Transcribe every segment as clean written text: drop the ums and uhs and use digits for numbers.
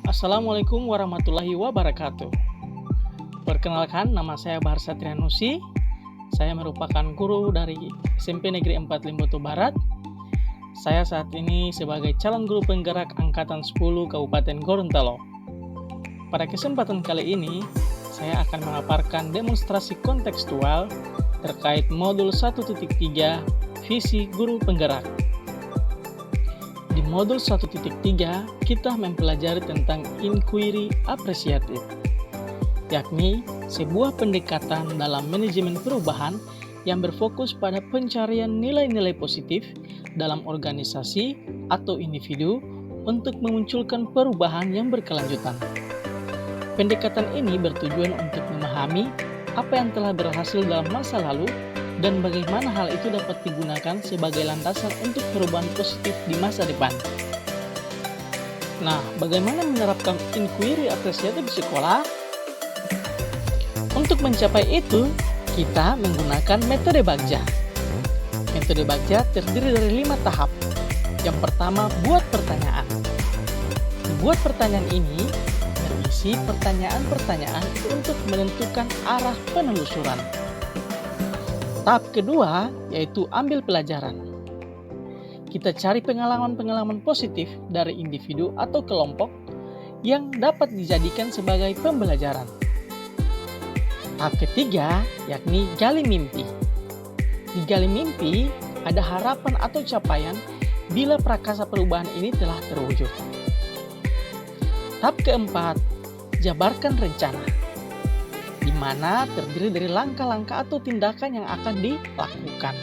Assalamualaikum warahmatullahi wabarakatuh. Perkenalkan, nama saya Bahar Satrianusi. Saya merupakan guru dari SMP Negeri 4 Limboto Barat. Saya saat ini sebagai calon guru penggerak Angkatan 10 Kabupaten Gorontalo. Pada kesempatan kali ini, saya akan memaparkan demonstrasi kontekstual terkait modul 1.3 Visi Guru Penggerak. Di modul 1.3, kita mempelajari tentang inquiry apresiatif, yakni sebuah pendekatan dalam manajemen perubahan yang berfokus pada pencarian nilai-nilai positif dalam organisasi atau individu untuk memunculkan perubahan yang berkelanjutan. Pendekatan ini bertujuan untuk memahami apa yang telah berhasil dalam masa lalu dan bagaimana hal itu dapat digunakan sebagai landasan untuk perubahan positif di masa depan. Nah, bagaimana menerapkan inquiry apresiatif di sekolah? Untuk mencapai itu, kita menggunakan metode Bagja. Metode Bagja terdiri dari 5 tahap. Yang pertama, buat pertanyaan. Buat pertanyaan ini berisi pertanyaan-pertanyaan untuk menentukan arah penelusuran. Tahap kedua, yaitu ambil pelajaran. Kita cari pengalaman-pengalaman positif dari individu atau kelompok yang dapat dijadikan sebagai pembelajaran. Tahap ketiga, yakni gali mimpi. Di gali mimpi, ada harapan atau capaian bila prakarsa perubahan ini telah terwujud. Tahap keempat, jabarkan rencana, di mana terdiri dari langkah-langkah atau tindakan yang akan dilakukan.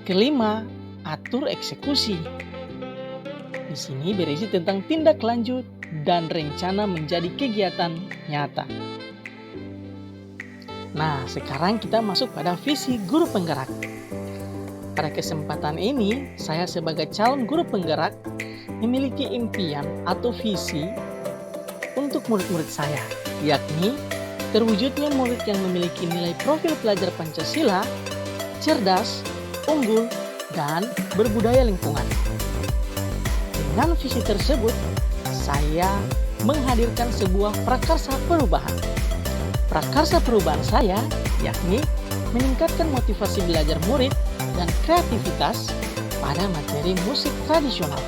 Kelima, atur eksekusi. Di sini berisi tentang tindak lanjut dan rencana menjadi kegiatan nyata. Nah, sekarang kita masuk pada visi guru penggerak. Pada kesempatan ini, saya sebagai calon guru penggerak memiliki impian atau visi untuk murid-murid saya, yakni terwujudnya murid yang memiliki nilai profil pelajar Pancasila, cerdas, unggul, dan berbudaya lingkungan. Dengan visi tersebut, saya menghadirkan sebuah prakarsa perubahan. Prakarsa perubahan saya yakni meningkatkan motivasi belajar murid dan kreativitas pada materi musik tradisional.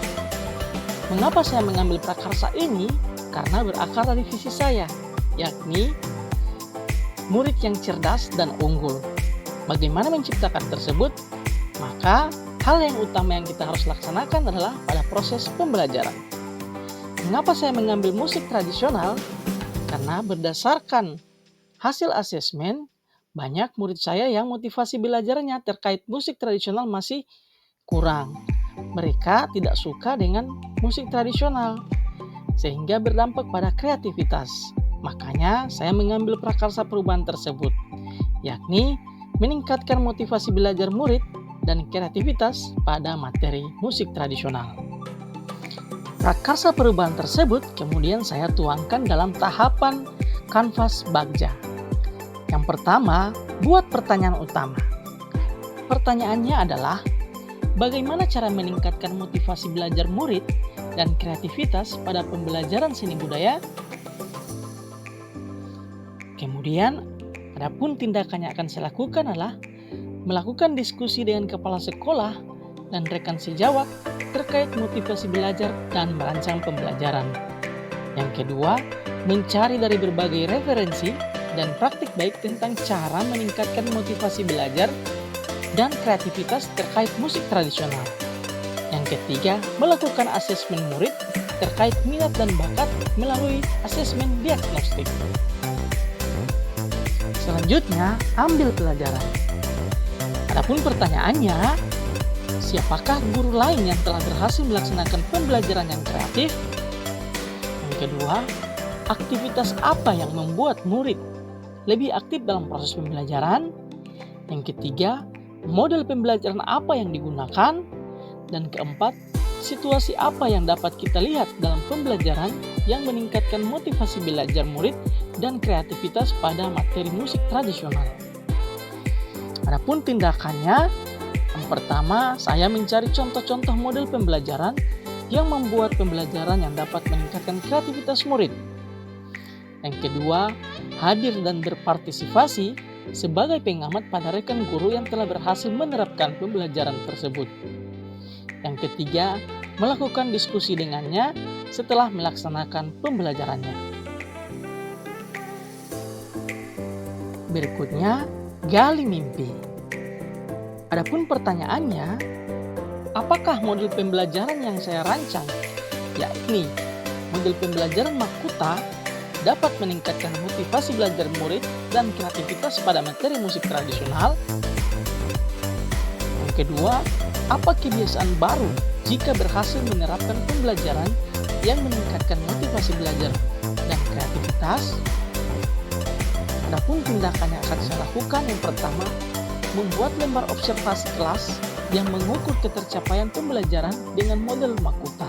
Mengapa saya mengambil prakarsa ini? Karena berakar dari visi saya, yakni murid yang cerdas dan unggul. Bagaimana menciptakan tersebut? Maka hal yang utama yang kita harus laksanakan adalah pada proses pembelajaran. Mengapa saya mengambil musik tradisional? Karena berdasarkan hasil asesmen, banyak murid saya yang motivasi belajarnya terkait musik tradisional masih kurang. Mereka tidak suka dengan musik tradisional, sehingga berdampak pada kreativitas. Makanya saya mengambil prakarsa perubahan tersebut, yakni meningkatkan motivasi belajar murid dan kreativitas pada materi musik tradisional. Prakarsa perubahan tersebut kemudian saya tuangkan dalam tahapan kanvas Bagja. Yang pertama, buat pertanyaan utama. Pertanyaannya adalah, bagaimana cara meningkatkan motivasi belajar murid dan kreativitas pada pembelajaran seni budaya? Kemudian, adapun tindakan yang akan saya lakukan adalah melakukan diskusi dengan kepala sekolah dan rekan sejawat terkait motivasi belajar dan merancang pembelajaran. Yang kedua, mencari dari berbagai referensi dan praktik baik tentang cara meningkatkan motivasi belajar dan kreativitas terkait musik tradisional. Yang ketiga, melakukan asesmen murid terkait minat dan bakat melalui asesmen diagnostik. Selanjutnya, ambil pelajaran. Adapun pertanyaannya, siapakah guru lain yang telah berhasil melaksanakan pembelajaran yang kreatif? Yang kedua, aktivitas apa yang membuat murid lebih aktif dalam proses pembelajaran? Yang ketiga, model pembelajaran apa yang digunakan? Dan keempat, situasi apa yang dapat kita lihat dalam pembelajaran yang meningkatkan motivasi belajar murid dan kreativitas pada materi musik tradisional? Adapun tindakannya, yang pertama, saya mencari contoh-contoh model pembelajaran yang membuat pembelajaran yang dapat meningkatkan kreativitas murid. Yang kedua, hadir dan berpartisipasi sebagai pengamat pada rekan guru yang telah berhasil menerapkan pembelajaran tersebut. Yang ketiga, melakukan diskusi dengannya setelah melaksanakan pembelajarannya. Berikutnya, gali mimpi. Adapun pertanyaannya, apakah model pembelajaran yang saya rancang, yakni model pembelajaran Makuta, dapat meningkatkan motivasi belajar murid dan kreativitas pada materi musik tradisional? Yang kedua, apa kebiasaan baru jika berhasil menerapkan pembelajaran yang meningkatkan motivasi belajar dan kreativitas? Adapun tindakan yang akan saya lakukan, yang pertama, membuat lembar observasi kelas yang mengukur ketercapaian pembelajaran dengan model Makuta.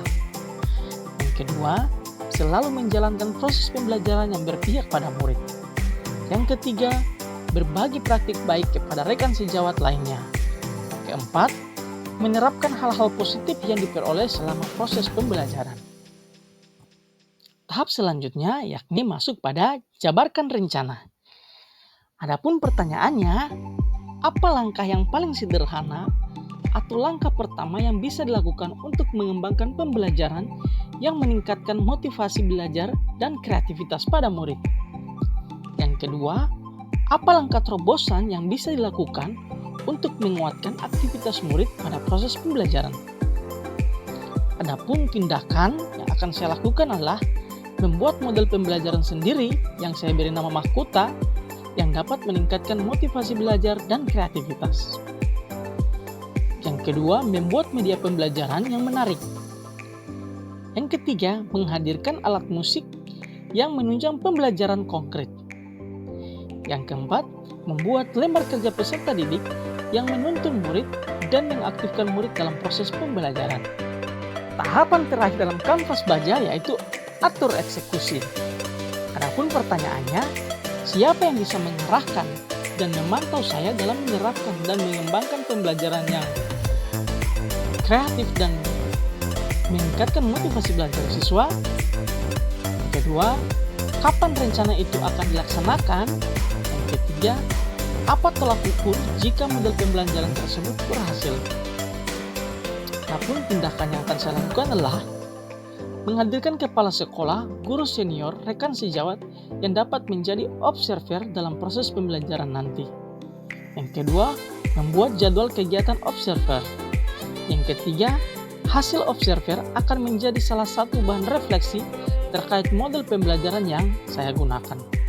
Yang kedua, selalu menjalankan proses pembelajaran yang berpihak pada murid. Yang ketiga, berbagi praktik baik kepada rekan sejawat lainnya. Keempat, menerapkan hal-hal positif yang diperoleh selama proses pembelajaran. Tahap selanjutnya yakni masuk pada jabarkan rencana. Adapun pertanyaannya, apa langkah yang paling sederhana atau langkah pertama yang bisa dilakukan untuk mengembangkan pembelajaran yang meningkatkan motivasi belajar dan kreativitas pada murid? Yang kedua, apa langkah terobosan yang bisa dilakukan untuk menguatkan aktivitas murid pada proses pembelajaran? Adapun tindakan yang akan saya lakukan adalah membuat model pembelajaran sendiri yang saya beri nama Makuta yang dapat meningkatkan motivasi belajar dan kreativitas. Yang kedua, membuat media pembelajaran yang menarik. Yang ketiga, menghadirkan alat musik yang menunjang pembelajaran konkret. Yang keempat, membuat lembar kerja peserta didik yang menuntun murid dan mengaktifkan murid dalam proses pembelajaran. Tahapan terakhir dalam kanvas baja yaitu atur eksekusi. Adapun pertanyaannya, siapa yang bisa mengarahkan dan memantau saya dalam menerapkan dan mengembangkan pembelajaran yang kreatif dan meningkatkan motivasi belajar siswa? Yang kedua, kapan rencana itu akan dilaksanakan? Yang ketiga, apa tolak ukur jika model pembelajaran tersebut berhasil? Adapun tindakan yang akan saya lakukan adalah menghadirkan kepala sekolah, guru senior, rekan sejawat yang dapat menjadi observer dalam proses pembelajaran nanti. Yang kedua, membuat jadwal kegiatan observer. Yang ketiga, hasil observer akan menjadi salah satu bahan refleksi terkait model pembelajaran yang saya gunakan.